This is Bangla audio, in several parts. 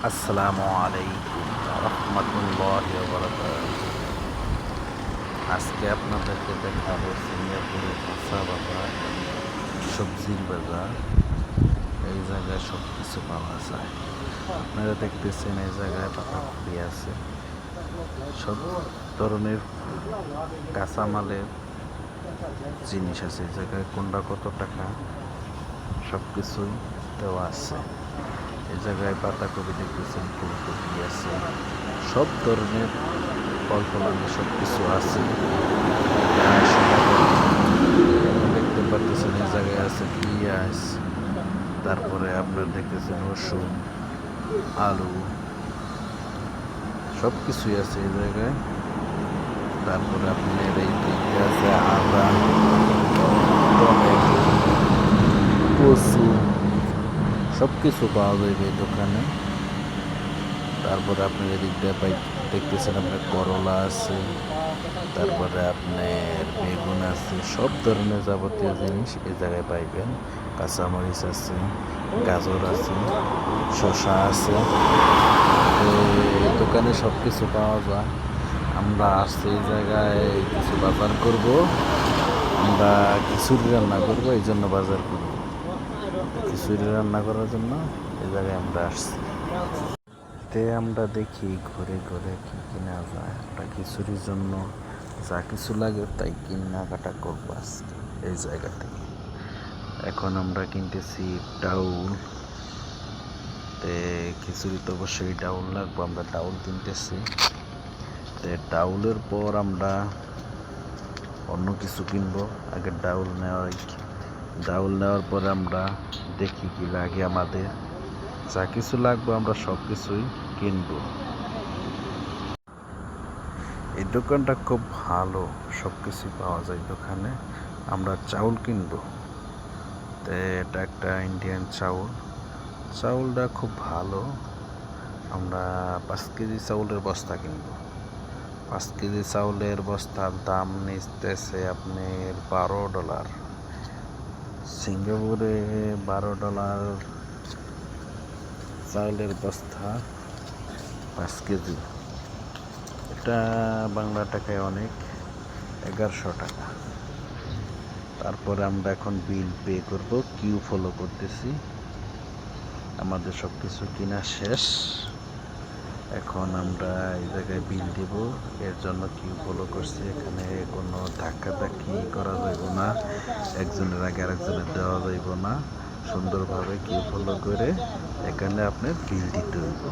আসসালামু আলাইকুম রহমতুল্লাহি ওয়া বারাকাতুহু। আজকে আপনাদেরকে দেখাবো সিঙ্গাপুরের কাঁচা বাজার, সবজির বাজার। এই জায়গায় সব কিছু পাওয়া যায়। আপনারা দেখতেছেন এই জায়গায় পাতাকপি আছে, সব ধরনের কাঁচামালের জিনিস আছে। এই জায়গায় কোনটা কত টাকা সব কিছুই দেওয়া আছে। এই জায়গায় পাতাকপি দেখতেছেন, ফুলকপি আছে, সব ধরনের ফলফলাদি সব কিছু আছে। দেখতে পারতেছেন এই জায়গায় আছে পেঁয়াজ, তারপরে আপনার দেখতেছেন রসুন, আলু, সব কিছুই আছে এই জায়গায়। তারপরে আপনার এই দিকে আছে আদা, টমেটো, কচু, সব কিছু পাওয়া যাবে এই দোকানে। তারপরে আপনার এদিকটা দেখতেছেন আপনার করলা আছে, তারপরে আপনার বেগুন আছে, সব ধরনের যাবতীয় জিনিস এই জায়গায় পাইবেন। কাঁচামরিচ আছে, গাজর আছে, শসা আছে। এই দোকানে সব কিছু পাওয়া যায়। আমরা আসছি এই জায়গায় কিছু বাজার করব, আমরা খিচুড়ি রান্না করবো, এই জন্য বাজার করব। খিচুড়ি রান্না করার জন্য এই জায়গায় আমরা আসছি। আমরা দেখি ঘুরে ঘুরে কি কিনা যায়। একটা খিচুড়ির জন্য যা কিছু লাগে তাই কেনাকাটা করবো আজকে এই জায়গা থেকে। এখন আমরা কিনতেছি ডাউল। খিচুড়ি তো অবশ্যই ডাউল লাগবে, আমরা ডাউল কিনতেছি। ডাউলের পর আমরা অন্য কিছু কিনবো। আগে ডাউল নেওয়ার পরে আমরা দেখি কি লাগে আমাদের। যা কিছু লাগবে আমরা সব কিছুই কিনবো। এই দোকানটা খুব ভালো, সব কিছুই পাওয়া যায় দোকানে। আমরা চাউল কিনবো। এটা একটা ইন্ডিয়ান চাউল, চাউলটা খুব ভালো। আমরা 5 কেজি চাউলের বস্তা কিনবো। 5 কেজি চাউলের বস্তার দাম নিতেছে আপনার $12। সিঙ্গাপুরে $12 চাউলের বস্তা 5 কেজি। এটা বাংলা টাকায় অনেক, 1100 টাকা। তারপরে আমরা এখন বিল পে করব, কিউ ফলো করতেছি। আমাদের সব কিছু কিনা শেষ। এখন আমরা এই জায়গায় বিল দেব, এর জন্য কিউ ফলো করছি। এখানে কোনো ধাক্কাধাক্কি করা যাইব না, একজনের আগে আরেকজনের দেওয়া যাইব না। সুন্দরভাবে কিউ ফলো করে এখানে আপনার বিল দিতে হইব।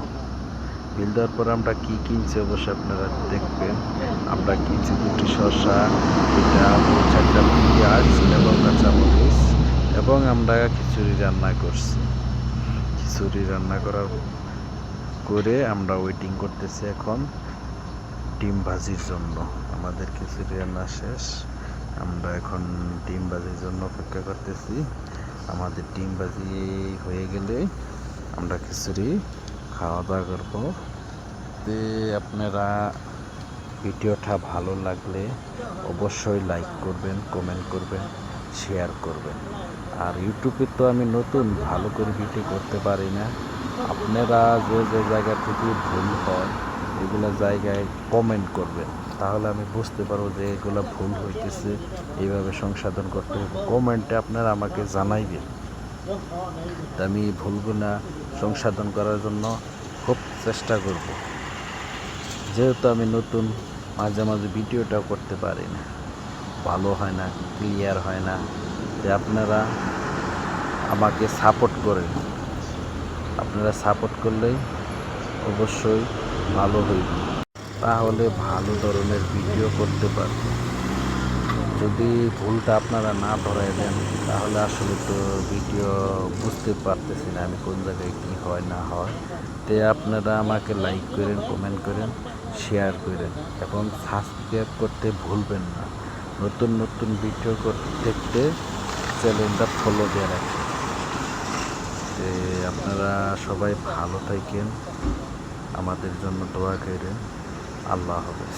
বিল দেওয়ার পর আমরা কি কিনছি অবশ্যই আপনারা দেখবেন। আমরা কিনছি 2টি শসা, 2টা আলু, 4টা পেঁয়াজ এবং কাঁচামরিচ, এবং আমরা খিচুড়ি রান্না করছি। খিচুড়ি রান্না করে আমরা ওয়েটিং করতেছি এখন ডিম ভাজির জন্য। আমাদের খিচুড়ি রান্না শেষ, আমরা এখন ডিম ভাজির জন্য অপেক্ষা করতেছি। আমাদের ডিম ভাজি হয়ে গেলে আমরা খিচুড়ি খাওয়া দাওয়া করবো। আপনারা ভিডিওটা ভালো লাগলে অবশ্যই লাইক করবেন, কমেন্ট করবেন, শেয়ার করবেন। আর ইউটিউবে তো আমি নতুন, ভালো করে ভিডিও করতে পারি না। আপনারা যে যে জায়গা থেকে ভুল হয় এগুলো জায়গায় কমেন্ট করবেন, তাহলে আমি বুঝতে পারবো যে এগুলো ভুল হইতেছে, এইভাবে সংশোধন করতে হবে। কমেন্টে আপনারা আমাকে জানাইবেন, আমি ভুলগুলো সংশোধন করার জন্য খুব চেষ্টা করব। যেহেতু আমি নতুন, মাঝে মাঝে ভিডিওটাও করতে পারি না, ভালো হয় না, ক্লিয়ার হয় না। আপনারা আমাকে সাপোর্ট করেন। আপনারা সাপোর্ট করলেই অবশ্যই ভালো হইবে, তাহলে ভালো ধরনের ভিডিও করতে পারব। যদি ভুলটা আপনারা না ধরাই দেন তাহলে আসলে তো ভিডিও বুঝতে পারতেছি না আমি কোন জায়গায় কী হয় না হয়। আপনারা আমাকে লাইক করেন, কমেন্ট করেন, শেয়ার করেন এবং সাবস্ক্রাইব করতে ভুলবেন না। নতুন নতুন ভিডিও দেখতে চ্যানেলটা ফলো দিয়ে রাখেন। আপনারা সবাই ভালো থাকেন, আমাদের জন্য দোয়া করেন। আল্লাহ হাফেজ।